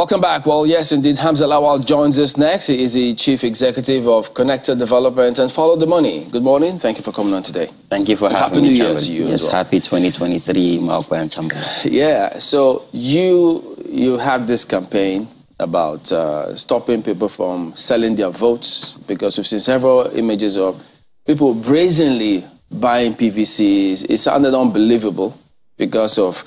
Welcome back. Well, yes, indeed, Hamzat Lawal joins us next. He is the Chief Executive of Connected Development and Follow the Money. Good morning. Thank you for coming on today. Thank you for having me. Happy New Year to you as well. Happy 2023, Malpa and Chambala. Yeah, so you had this campaign about stopping people from selling their votes, because we've seen several images of people brazenly buying PVCs. It sounded unbelievable because of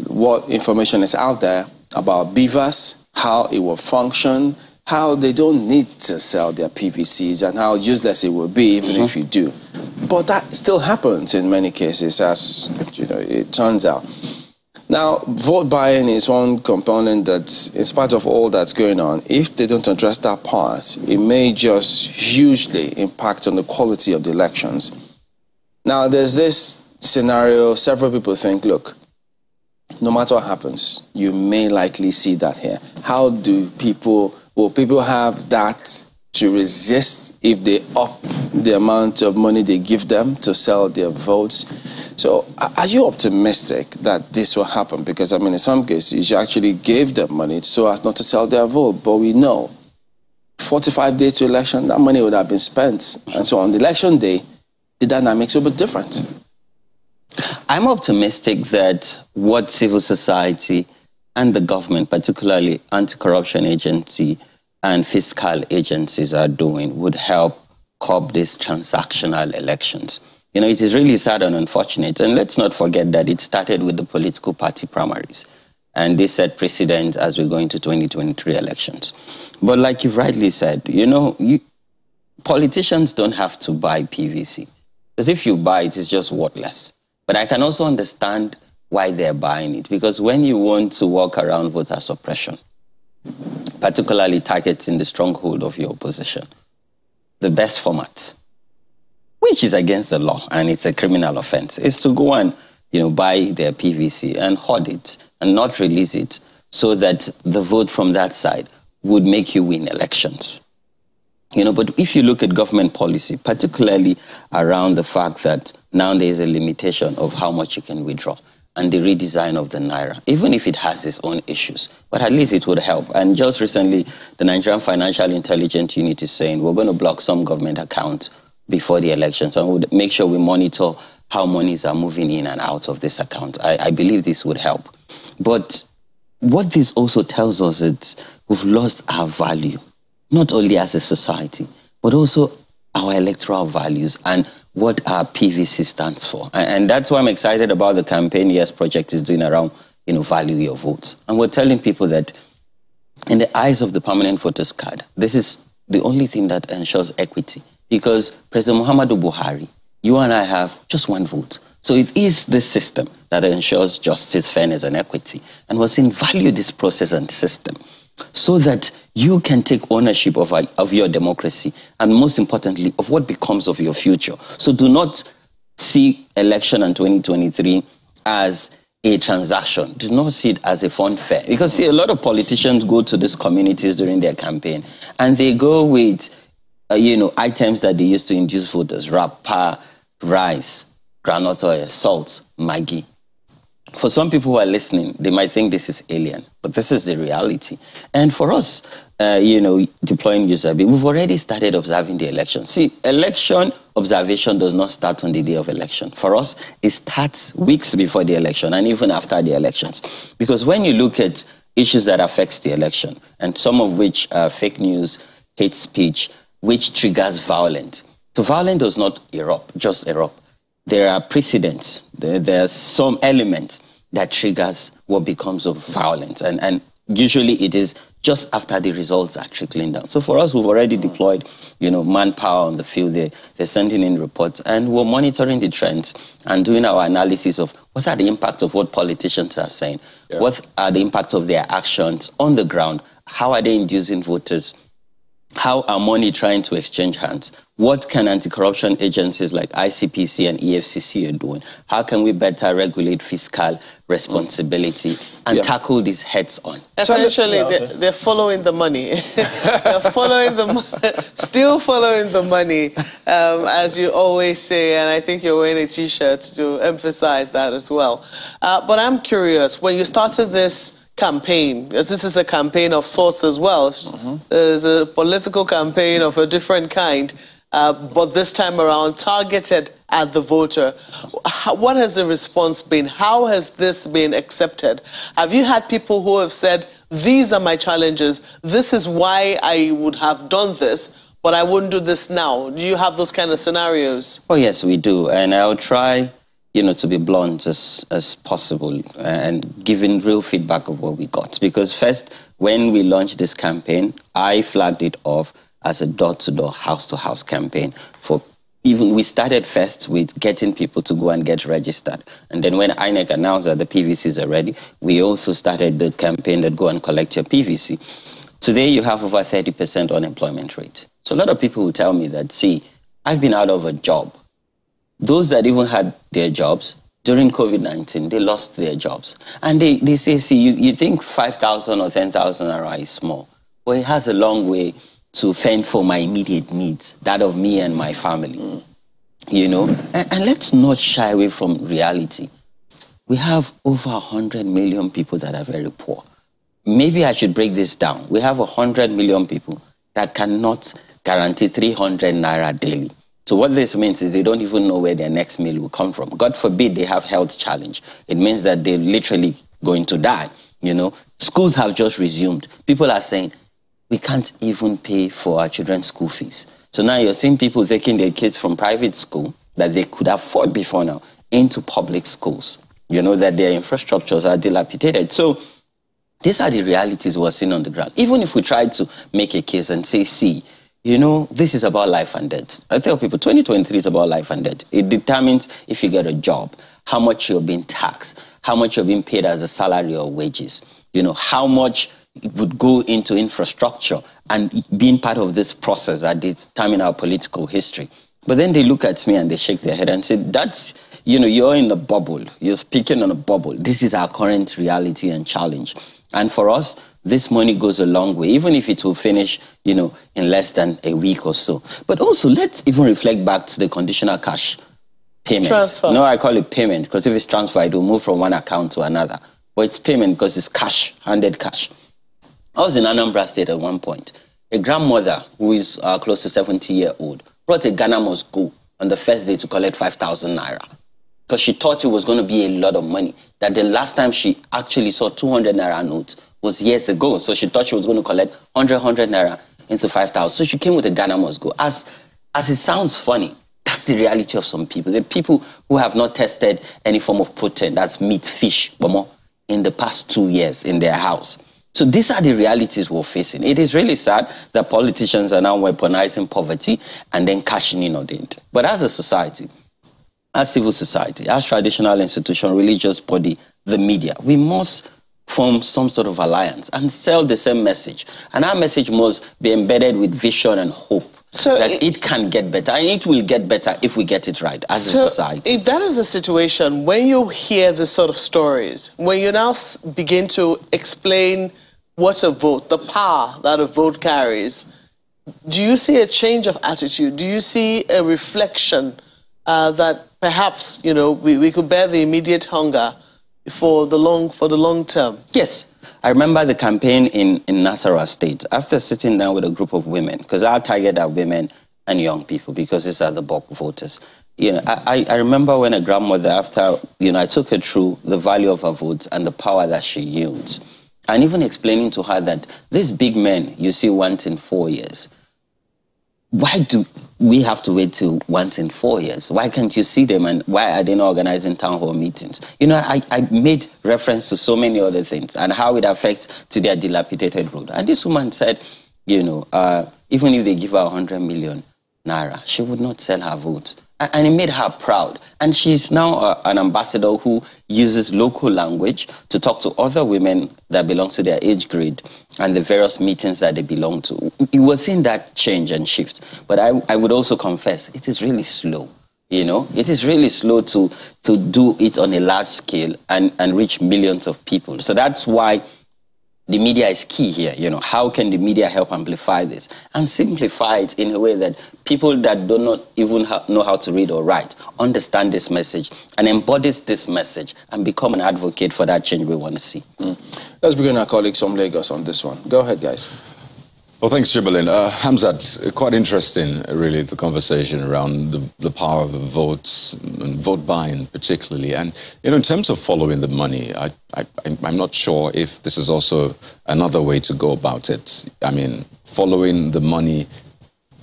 what information is out there about beavers, how it will function, how they don't need to sell their PVCs, and how useless it will be even if you do. But that still happens in many cases, as you know, it turns out. Now, vote buying is one component that, in spite of all that's going on, if they don't address that part, it may just hugely impact on the quality of the elections. Now, there's this scenario, several people think, look, no matter what happens, you may likely see that here. How do will people have that to resist if they up the amount of money they give them to sell their votes? So are you optimistic that this will happen? Because, I mean, in some cases, you actually gave them money so as not to sell their vote. But we know 45 days to election, that money would have been spent. And so on the election day, the dynamics will be different. I'm optimistic that what civil society and the government, particularly anti-corruption agency and fiscal agencies are doing, would help curb these transactional elections. You know, it is really sad and unfortunate. And let's not forget that it started with the political party primaries. And they set precedent as we go into 2023 elections. But like you've rightly said, you know, politicians don't have to buy PVC. Because if you buy it, it's just worthless. But I can also understand why they're buying it. Because when you want to walk around voter suppression, particularly targeting the stronghold of your opposition, the best format, which is against the law and it's a criminal offense, is to go and, you know, buy their PVC and hoard it and not release it so that the vote from that side would make you win elections. You know, but if you look at government policy, particularly around the fact that now there is a limitation of how much you can withdraw and the redesign of the Naira, even if it has its own issues, but at least it would help. And just recently, the Nigerian Financial Intelligence Unit is saying we're going to block some government accounts before the elections and we'll make sure we monitor how monies are moving in and out of this account. I believe this would help. But what this also tells us is we've lost our value, not only as a society, but also our electoral values and what our PVC stands for. And that's why I'm excited about the campaign Yes Project is doing around, you know, value your votes. And we're telling people that in the eyes of the permanent voters card, this is the only thing that ensures equity. Because President Muhammadu Buhari, you and I have just one vote. So it is this system that ensures justice, fairness, and equity. And we're saying value this process and system so that you can take ownership of your democracy and, most importantly, of what becomes of your future. So do not see election in 2023 as a transaction. Do not see it as a fun fair. Because, see, a lot of politicians go to these communities during their campaign and they go with, you know, items that they used to induce voters: wrapper, rice, groundnut oil, salt, Maggi. For some people who are listening, they might think this is alien, but this is the reality. And for us, you know, deploying USAB, we've already started observing the election. See, election observation does not start on the day of election. For us, it starts weeks before the election and even after the elections. Because when you look at issues that affects the election, and some of which are fake news, hate speech, which triggers violence. So violence does not just erupt. There are precedents. There are some elements that triggers what becomes of violence. And usually it is just after the results are trickling down. So for us, we've already deployed, you know, manpower on the field. They're sending in reports and we're monitoring the trends and doing our analysis of what are the impacts of what politicians are saying. Yeah. What are the impacts of their actions on the ground? How are they inducing voters? How are money trying to exchange hands? What can anti-corruption agencies like ICPC and EFCC are doing? How can we better regulate fiscal responsibility and tackle these heads on? Essentially, they're following the money. They're following still following the money, as you always say, and I think you're wearing a T-shirt to emphasize that as well. But I'm curious, when you started this campaign, because this is a campaign of sorts as well. There's a political campaign of a different kind, but this time around targeted at the voter. What has the response been? How has this been accepted? Have you had people who have said, these are my challenges, this is why I would have done this, but I wouldn't do this now? Do you have those kind of scenarios? Oh, yes, we do. And I'll try, to be blunt as possible and giving real feedback of what we got. Because first, when we launched this campaign, I flagged it off as a door-to-door, house-to-house campaign. We started first with getting people to go and get registered. And then when INEC announced that the PVCs are ready, we also started the campaign that go and collect your PVC. Today, you have over 30% unemployment rate. So a lot of people will tell me that, see, I've been out of a job. Those that even had their jobs, during COVID-19, they lost their jobs. And they say, see, you think 5,000 or 10,000 naira is small. Well, it has a long way to fend for my immediate needs, that of me and my family, And let's not shy away from reality. We have over 100 million people that are very poor. Maybe I should break this down. We have 100 million people that cannot guarantee 300 naira daily. So what this means is they don't even know where their next meal will come from. God forbid they have health challenge. It means that they're literally going to die, Schools have just resumed. People are saying, we can't even pay for our children's school fees. So now you're seeing people taking their kids from private school that they could afford before now into public schools, that their infrastructures are dilapidated. So these are the realities we're seeing on the ground. Even if we try to make a case and say, see, this is about life and death. I tell people 2023 is about life and death. It determines if you get a job, how much you're being taxed, how much you're being paid as a salary or wages, how much it would go into infrastructure and being part of this process that determine our political history. But then they look at me and they shake their head and say, that's, you're in a bubble. You're speaking on a bubble. This is our current reality and challenge. And for us, this money goes a long way, even if it will finish, in less than a week or so. But also, let's even reflect back to the conditional cash payments. Transfer. No, I call it payment, because if it's transfer, it will move from one account to another. But it's payment because it's cash, handed cash. I was in Anambra State at one point. A grandmother who is close to 70-year-old brought a Ghana must go on the first day to collect 5,000 naira because she thought it was going to be a lot of money. That the last time she actually saw 200 naira notes was years ago. So she thought she was going to collect 100 naira into 5,000. So she came with a Ghana must go. As it sounds funny, that's the reality of some people. The people who have not tested any form of protein, that's meat, fish, bomo, in the past 2 years in their house. So these are the realities we're facing. It is really sad that politicians are now weaponizing poverty and then cashing in on it. But as a society, as civil society, as traditional institution, religious body, the media, we must form some sort of alliance and sell the same message. And our message must be embedded with vision and hope. So that it can get better, and it will get better if we get it right as a society. If that is the situation, when you hear this sort of stories, when you now begin to explain what a vote, the power that a vote carries, do you see a change of attitude? Do you see a reflection that perhaps, we could bear the immediate hunger for the long term? Yes. I remember the campaign in Nasarawa State, after sitting down with a group of women, because our target are women and young people, because these are the bulk voters. I remember when a grandmother, after, I took her through the value of her votes and the power that she yields, and even explaining to her that these big men you see once in 4 years, why do we have to wait till once in 4 years? Why can't you see them, and why are they not organizing town hall meetings? I made reference to so many other things and how it affects to their dilapidated road. And this woman said, even if they give her 100 million naira, she would not sell her vote. And it made her proud. And she's now an ambassador who uses local language to talk to other women that belong to their age grade and the various meetings that they belong to. It was in that change and shift. But I would also confess, it is really slow. It is really slow to do it on a large scale and reach millions of people. So that's why the media is key here. How can the media help amplify this and simplify it in a way that people that do not even know how to read or write understand this message and embodies this message and become an advocate for that change we want to see. Let's bring in our colleagues from Lagos on this one. Go ahead, guys. Well, thanks, Jibalin. Hamzat, quite interesting, really, the conversation around the power of the votes and vote buying particularly. And, in terms of following the money, I'm not sure if this is also another way to go about it. I mean, following the money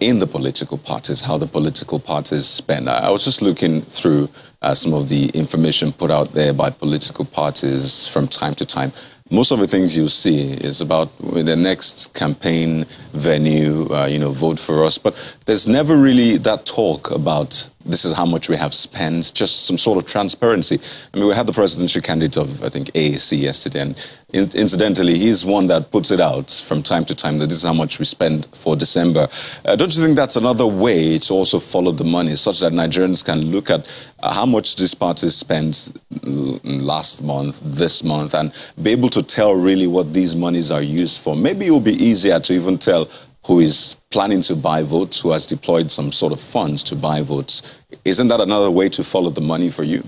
in the political parties, how the political parties spend. I was just looking through some of the information put out there by political parties from time to time. Most of the things you see is about the next campaign venue, vote for us. But there's never really that talk about this is how much we have spent, just some sort of transparency. I mean, we had the presidential candidate of, I think, AAC yesterday, and incidentally, he's one that puts it out from time to time that this is how much we spend for December. Don't you think that's another way to also follow the money, such that Nigerians can look at how much these parties spent last month, this month, and be able to tell really what these monies are used for? Maybe it will be easier to even tell who is planning to buy votes, who has deployed some sort of funds to buy votes. Isn't that another way to follow the money for you?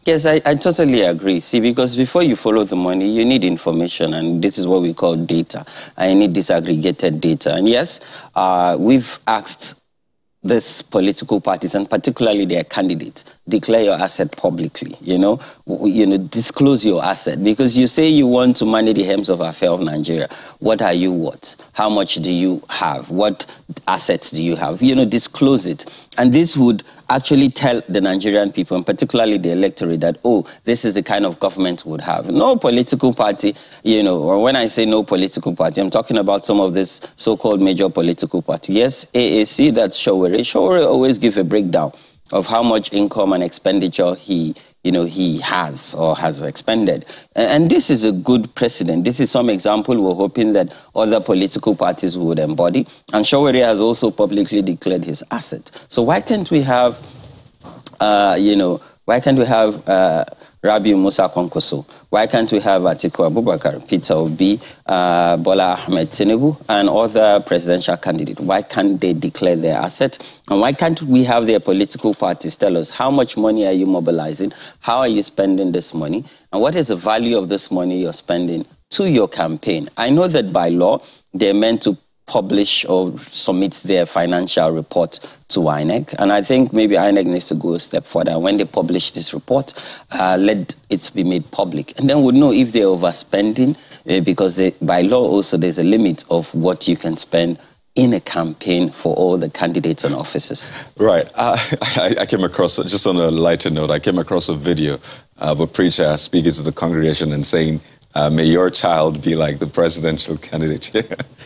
Yes, I totally agree. See, because before you follow the money, you need information, and this is what we call data. I need disaggregated data. And yes, we've asked these political parties, and particularly their candidates, declare your asset publicly, disclose your asset. Because you say you want to manage the hems of affair of Nigeria. What are you worth? How much do you have? What assets do you have? Disclose it. And this would actually tell the Nigerian people, and particularly the electorate, that, oh, this is the kind of government we would have. No political party, or when I say no political party, I'm talking about some of this so-called major political party. Yes, AAC, that's Showore. Showore always give a breakdown of how much income and expenditure he has or has expended. And this is a good precedent. This is some example we're hoping that other political parties would embody. And Showore has also publicly declared his asset. So why can't we have, Rabiu Musa Kwankwaso? Why can't we have Atiku Abubakar, Peter Obi, Bola Ahmed Tinubu, and other presidential candidates? Why can't they declare their asset? And why can't we have their political parties tell us how much money are you mobilizing? How are you spending this money? And what is the value of this money you're spending to your campaign? I know that by law, they're meant to publish or submit their financial report to INEC. And I think maybe INEC needs to go a step further. When they publish this report, let it be made public. And then we'll know if they're overspending, because by law also there's a limit of what you can spend in a campaign for all the candidates and offices. Right. I came across, just on a lighter note, I came across a video of a preacher speaking to the congregation and saying, may your child be like the presidential candidate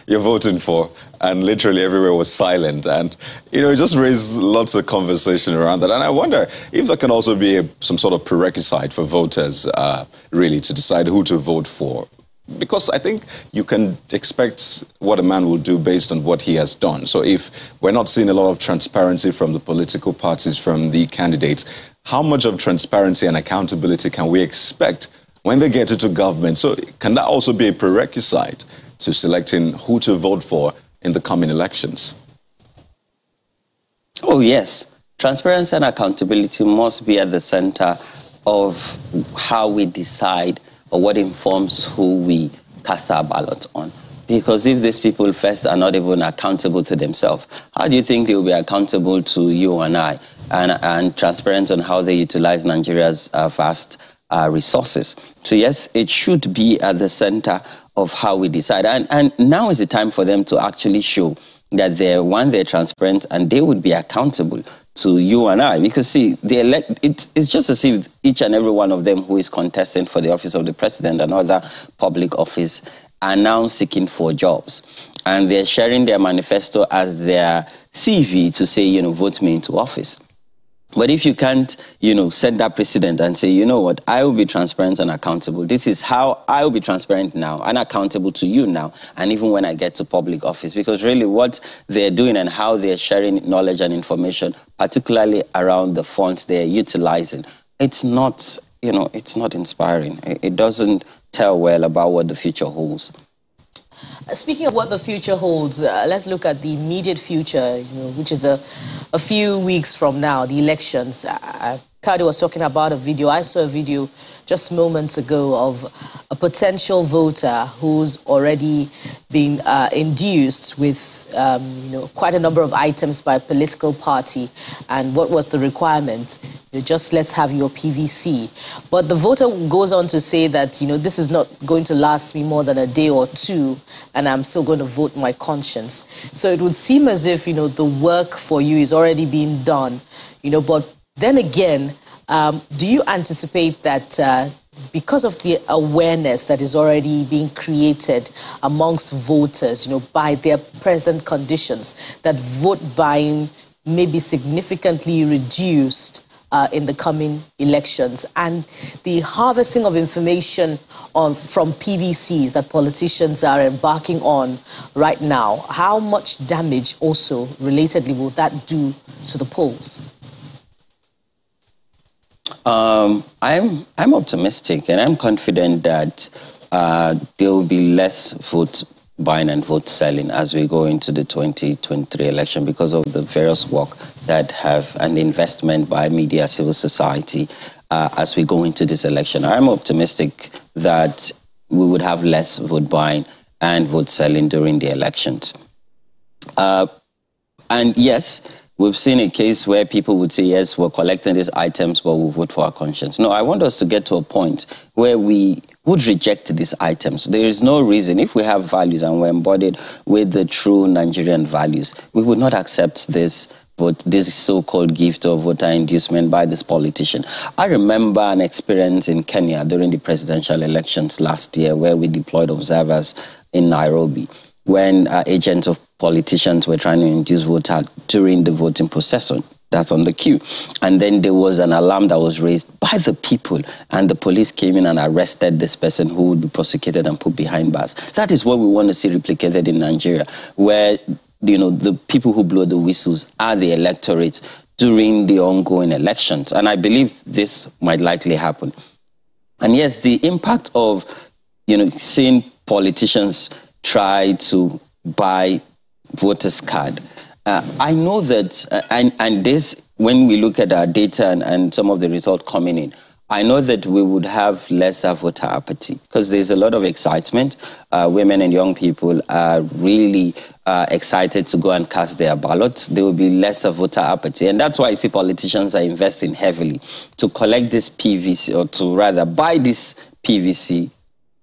you're voting for. And literally everywhere was silent. And, it just raised lots of conversation around that. And I wonder if that can also be some sort of prerequisite for voters, really, to decide who to vote for. Because I think you can expect what a man will do based on what he has done. So if we're not seeing a lot of transparency from the political parties, from the candidates, how much of transparency and accountability can we expect when they get into government? So can that also be a prerequisite to selecting who to vote for in the coming elections? Oh, yes. Transparency and accountability must be at the center of how we decide or what informs who we cast our ballot on. Because if these people first are not even accountable to themselves, how do you think they will be accountable to you and I and transparent on how they utilize Nigeria's vast resources? So yes, it should be at the center of how we decide. And now is the time for them to actually show that they're transparent and they would be accountable to you and I. Because see, it's just as if each and every one of them who is contesting for the office of the president and other public office are now seeking for jobs. And they're sharing their manifesto as their CV to say, vote me into office. But if you can't, set that precedent and say, you know what, I will be transparent and accountable. This is how I will be transparent now and accountable to you now, and even when I get to public office. Because really what they're doing and how they're sharing knowledge and information, particularly around the funds they're utilizing, it's not it's not inspiring. It doesn't tell well about what the future holds. Speaking of what the future holds, let's look at the immediate future, which is a few weeks from now, the elections. Kadi was talking about a video. I saw a video just moments ago of a potential voter who's already been induced with quite a number of items by a political party. And what was the requirement? Just let's have your PVC. But the voter goes on to say that, this is not going to last me more than a day or two, and I'm still going to vote my conscience. So it would seem as if, the work for you is already being done, but then again, do you anticipate that because of the awareness that is already being created amongst voters, by their present conditions, that vote buying may be significantly reduced in the coming elections, and the harvesting of information from PVCs that politicians are embarking on right now, how much damage also relatedly will that do to the polls? I'm optimistic, and I'm confident that there will be less vote buying and vote selling as we go into the 2023 election because of the various work that have an investment by media, civil society as we go into this election. I'm optimistic that we would have less vote buying and vote selling during the elections. And yes, we've seen a case where people would say, yes, we're collecting these items, but we'll vote for our conscience. No, I want us to get to a point where we would reject these items. There is no reason, if we have values and we're embodied with the true Nigerian values, we would not accept this so-called gift of voter inducement by this politician. I remember an experience in Kenya during the presidential elections last year where we deployed observers in Nairobi when agents of politicians were trying to induce voters during the voting procession. That's on the queue. And then there was an alarm that was raised by the people, and the police came in and arrested this person who would be prosecuted and put behind bars. That is what we want to see replicated in Nigeria, where the people who blow the whistles are the electorate during the ongoing elections. And I believe this might likely happen. And yes, the impact of seeing politicians try to buy voters' card. I know that, and this, when we look at our data and some of the results coming in, I know that we would have lesser voter apathy because there's a lot of excitement. Women and young people are really excited to go and cast their ballots. There will be lesser voter apathy. And that's why I see politicians are investing heavily to collect this PVC, or to rather buy this PVC,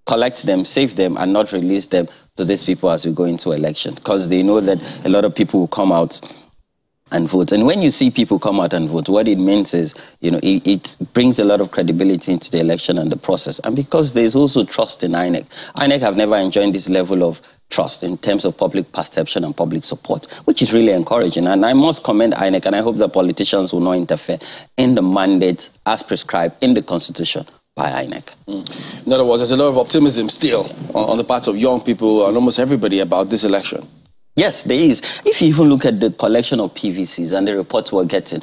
collect them, save them, and not release them to these people as we go into election, because they know that a lot of people will come out and vote. And when you see people come out and vote, what it means is, it brings a lot of credibility into the election and the process. And because there's also trust in INEC. INEC have never enjoyed this level of trust in terms of public perception and public support, which is really encouraging. And I must commend INEC, and I hope the politicians will not interfere in the mandate as prescribed in the Constitution by INEC. In other words, there's a lot of optimism still on the part of young people and almost everybody about this election. Yes, there is. If you even look at the collection of PVCs and the reports we're getting,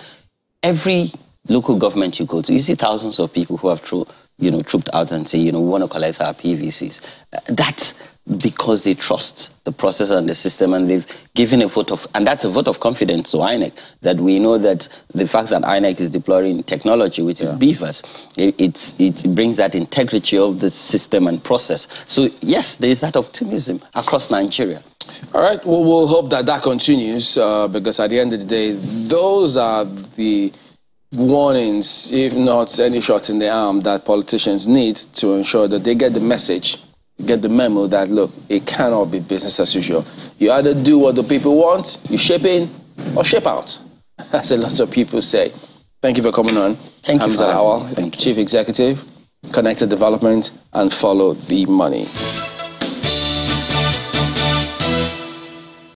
every local government you go to, you see thousands of people who have trooped out and say, we want to collect our PVCs. That's because they trust the process and the system, and they've given a vote of, and that's a vote of confidence to INEC, that we know that the fact that INEC is deploying technology, which is BVAS, it brings that integrity of the system and process. So yes, there is that optimism across Nigeria. All right, well, we'll hope that continues because at the end of the day, those are the warnings, if not any shots in the arm, that politicians need to ensure that they get the message, get the memo that, look, it cannot be business as usual. You either do what the people want, you shape in or shape out, as a lot of people say. Thank you for coming on. Thank you, Hamzat Lawal, Chief Executive, Connected Development, and Follow the Money.